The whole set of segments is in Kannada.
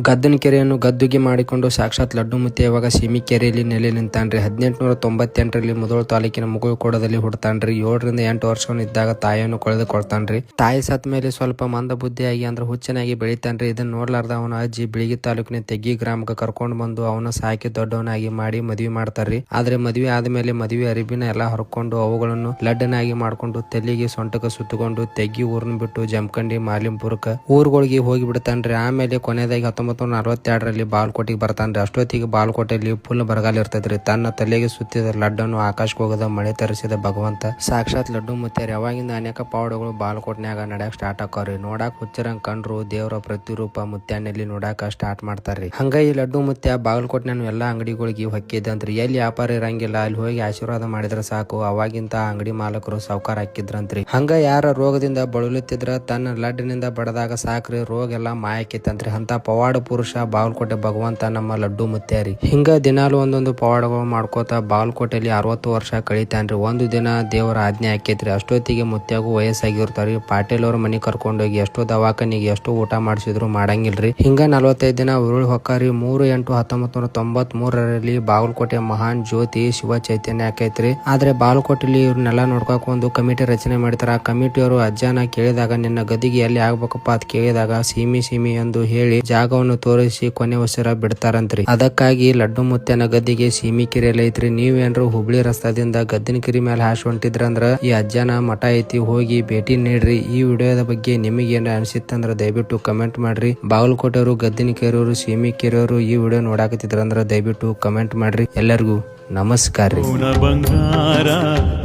ಗದ್ದನ ಕೆರೆಯನ್ನು ಗದ್ದುಗೆ ಮಾಡಿಕೊಂಡು ಸಾಕ್ಷಾತ್ ಲಡ್ಡು ಮುತ್ಯ ಇವಾಗ ಸೀಮಿ ಕೆರೆಯಲ್ಲಿ ನೆಲೆ ನಿಂತಾನ್ರಿ. 1898ರಲ್ಲಿ ಮುಧೋಳ ತಾಲೂಕಿನ ಮುಗುಳಕೋಡದಲ್ಲಿ ಹುಡ್ತಾನ್ರಿ. 7ರಿಂದ 8 ವರ್ಷವನ್ನು ಇದ್ದಾಗ ತಾಯಿಯನ್ನು ಕಳೆದುಕೊಳ್ತಾನ್ರಿ. ತಾಯಿ ಸತ್ ಮೇಲೆ ಸ್ವಲ್ಪ ಮಂದ ಬುದ್ಧಿಯಾಗಿ ಅಂದ್ರೆ ಹುಚ್ಚನಾಗಿ ಬೆಳಿತಾನ್ರಿ. ಇದನ್ನ ನೋಡ್ಲಾರ್ದ ಅವನ ಅಜ್ಜಿ ಬಿಳಿಗಿ ತಾಲೂಕಿನ ತೆಗ್ಗಿ ಗ್ರಾಮಕ್ಕೆ ಕರ್ಕೊಂಡು ಬಂದು ಅವನ ಸಾಕಿ ದೊಡ್ಡವನಾಗಿ ಮಾಡಿ ಮದ್ವಿ ಮಾಡ್ತಾರ್ರಿ. ಆದ್ರೆ ಮದ್ವೆ ಆದ್ಮೇಲೆ ಮದ್ವೆ ಅರಿಬಿನ ಎಲ್ಲಾ ಹರ್ಕೊಂಡು ಅವುಗಳನ್ನು ಲಡ್ಡನಾಗಿ ಮಾಡ್ಕೊಂಡು ತೆಲ್ಲಿಗೆ ಸೊಂಟಕ್ಕೆ ಸುತ್ತಕೊಂಡು ತೆಗ್ಗಿ ಊರ್ನ ಬಿಟ್ಟು ಜಮಖಂಡಿ ಮಾಲಿಂಪುರಕ್ಕೆ ಊರುಗಳಿಗೆ ಹೋಗಿ ಬಿಡ್ತಾನ್ರಿ. ಆಮೇಲೆ ಕೊನೆಯದಾಗಿ 1942ರಲ್ಲಿ ಬಾಲ್ಕೋಟಿಗೆ ಬರ್ತಾನ್ರಿ. ಅಷ್ಟೊತ್ತಿಗೆ ಬಾಲ್ಕೋಟೆಯಲ್ಲಿ ಫುಲ್ ಬರಗಾಲ ಇರ್ತೈತ್ರಿ. ತನ್ನ ತಲೆಗೆ ಸುತ್ತಿದ ಲಡ್ಡನ್ನು ಆಕಾಶಕ್ಕೆ ಹೋಗದ ಮಳೆ ತರಿಸಿದ ಭಗವಂತ ಸಾಕ್ಷಾತ್ ಲಡ್ಡು ಮುತ್ಯಾರಿ. ಅವಾಗಿಂದ ಅನೇಕ ಪವಾಡಗಳು ಬಾಲ್ಕೋಟ್ನ್ಯಾಗ ನಡ್ಯಾಕ ಸ್ಟಾರ್ಟ್ ಆಕಾವ್ರಿ. ನೋಡಾಕ ಹುಚ್ಚರಂಗ್ ಕಂಡ್ರು ದೇವರ ಪ್ರತಿರೂಪ ಮುತ್ಯಾನಲ್ಲಿ ನೋಡಾಕ ಸ್ಟಾರ್ಟ್ ಮಾಡ್ತಾರ್ರಿ. ಹಂಗ ಈ ಲಡ್ಡು ಮುತ್ಯ ಬಾಗಲಕೋಟ್ನ್ಯಾನು ಎಲ್ಲಾ ಅಂಗಡಿಗಳಿಗೆ ಹೊಕ್ಕಿದ್ದಂತ್ರಿ. ಎಲ್ಲಿ ವ್ಯಾಪಾರ ಇರಂಗಿಲ್ಲ ಅಲ್ಲಿ ಹೋಗಿ ಆಶೀರ್ವಾದ ಮಾಡಿದ್ರ ಸಾಕು. ಅವಾಗಿಂತ ಅಂಗಡಿ ಮಾಲಕರು ಸಾವ್ಕಾರ ಹಾಕಿದ್ರಂತ್ರಿ. ಹಂಗ ಯಾರ ರೋಗದಿಂದ ಬಳಲುತ್ತಿದ್ರ ತನ್ನ ಲಡ್ಡಿನಿಂದ ಬಡದಾಗ ಸಾಕ್ರಿ ರೋಗ ಎಲ್ಲಾ ಮಾಯಕಿತ್ತಂತ್ರಿ. ಅಂತ ಪವಾಡ ಪುರುಷ ಬಾಗಲಕೋಟೆ ಭಗವಂತ ನಮ್ಮ ಲಡ್ಡು ಮುತ್ಯಾರಿ. ಹಿಂಗ ದಿನಾಲು ಒಂದೊಂದು ಪವಾಡಗಳು ಮಾಡ್ಕೋತ ಬಾಗಲಕೋಟೆಯಲ್ಲಿ 60 ವರ್ಷ ಕಳಿತಾನ್ರಿ. ಒಂದು ದಿನ ದೇವರ ಆಜ್ಞೆ ಹಾಕೈತ್ರಿ. ಅಷ್ಟೊತ್ತಿಗೆ ಮುತ್ಯಾಗೂ ವಯಸ್ಸಾಗಿರ್ತಾವ್ರಿ. ಪಾಟೀಲ್ ಅವ್ರ ಮನಿ ಕರ್ಕೊಂಡೋಗಿ ಎಷ್ಟೋ ದವಾಖಾನಿಗೆ ಎಷ್ಟೋ ಊಟ ಮಾಡಿಸಿದ್ರು ಮಾಡಂಗಿಲ್ರಿ. ಹಿಂಗ 45 ದಿನ ಉರುಳಿ ಹೊಕ್ಕಾರಿ. 3/8/1993ರಲ್ಲಿ ಬಾಗಲಕೋಟೆ ಮಹಾನ್ ಜ್ಯೋತಿ ಶಿವ ಚೈತನ್ಯ ಹಾಕೈತ್ರಿ. ಆದ್ರೆ ಬಾಗಲಕೋಟೆಯಲ್ಲಿ ಇವ್ರನ್ನೆಲ್ಲ ನೋಡ್ಕೊಕ್ ಒಂದು ಕಮಿಟಿ ರಚನೆ ಮಾಡ್ತಾರ. ಆ ಕಮಿಟಿಯವರು ಅಜ್ಜನ ಕೇಳಿದಾಗ ನಿನ್ನ ಗದಿಗೆ ಎಲ್ಲಿ ಆಗ್ಬೇಕಪ್ಪ ಅಂತ ಕೇಳಿದಾಗ ಸೀಮಿ ಎಂದು ಹೇಳಿ ಜಾಗವನ್ನು ತೋರಿಸಿ ಕೊನೆ ಉಸಿರ ಬಿಡ್ತಾರಂತ್ರಿ. ಅದಕ್ಕಾಗಿ ಲಡ್ಡು ಮುತ್ಯನ ಗದ್ದಿಗೆ ಸೀಮಿ ಕೆರೆಯಲ್ಲಿ ಐತ್ರಿ. ನೀವೇನ್ರು ಹುಬ್ಳಿ ರಸ್ತಾದಿಂದ ಗದ್ದಿನ ಕೆರೆ ಮೇಲೆ ಹಾಶ್ ಹೊಂಟಿದ್ರಂದ್ರ ಈ ಅಜ್ಜನ ಮಠ ಐತಿ, ಹೋಗಿ ಭೇಟಿ ನೀಡ್ರಿ. ಈ ವಿಡಿಯೋದ ಬಗ್ಗೆ ನಿಮಗೇನು ಅನಿಸಿತ್ತಂದ್ರ ದಯವಿಟ್ಟು ಕಮೆಂಟ್ ಮಾಡ್ರಿ. ಬಾಗಲಕೋಟೆಯವರು, ಗದ್ದಿನ ಕೆರೆಯವರು, ಸೀಮಿ ಕೆರೆಯವರು ಈ ವಿಡಿಯೋ ನೋಡಾಕತ್ತಿದ್ರಂದ್ರ ದಯವಿಟ್ಟು ಕಮೆಂಟ್ ಮಾಡ್ರಿ. ಎಲ್ಲರಿಗೂ ನಮಸ್ಕಾರ ರೀ. ಬಂಗಾರ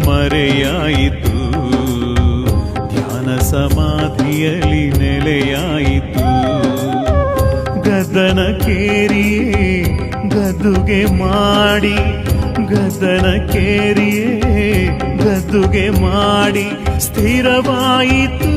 ಮರೆಯಾಯಿತು, ಧ್ಯಾನ ಸಮಾಧಿಯಲ್ಲಿ ನೆಲೆಯಾಯಿತು. ಗದನ ಕೇರಿಯೇ ಗದ್ದುಗೆ ಮಾಡಿ, ಗದನ ಕೇರಿಯೇ ಗದ್ದುಗೆ ಮಾಡಿ ಸ್ಥಿರವಾಯಿತು.